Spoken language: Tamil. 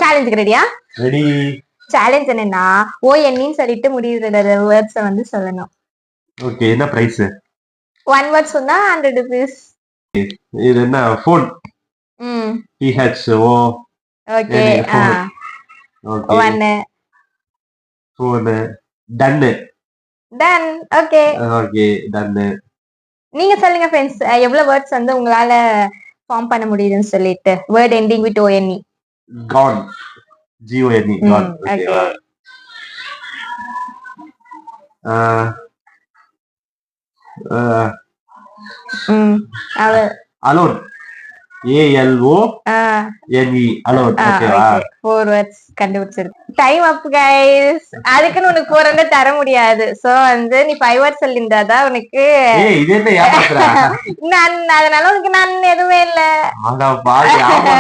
சேலஞ்சுக்கு ரெடியா? ரெடி. சேலஞ்ச் என்னன்னா ONEன்னு சொல்லிட்டு முடியுற வேர்ட்ஸை வந்து சொல்லணும். ஓகே, என்ன பிரைஸ்? 1 வேர்ட் சொன்னா 100 rupees. இது என்ன phone? THO. Okay. Okay. 1 phone. Done. Done. Okay. Okay, done. நீங்க சொல்லுங்க ஃப்ரெண்ட்ஸ், எவ்வளவு வேர்ட்ஸ் வந்து உங்களால ஃபார்ம் பண்ண முடியுதுன்னு சொல்லிட்டு. Word ending with ONE. Gone. GONE. Gone. ஓகேவா? அலோன். ALONE. அலோன். ஓகேவா? 4 வேர்ட்ஸ் கண்டுபிடிச்சிருக்கு. Time up guys. அதுக்குன்னு உனக்கு 400 தர முடியாது. சோ வந்து நீ 5 வேர்ட்ஸ் சொல்லிருந்தாதான் உனக்கு. இது என்ன ஏமாத்துற? நான் அதனால உனக்கு நான் எதுவுமே இல்ல. ஆனா பாரு, ஆமா,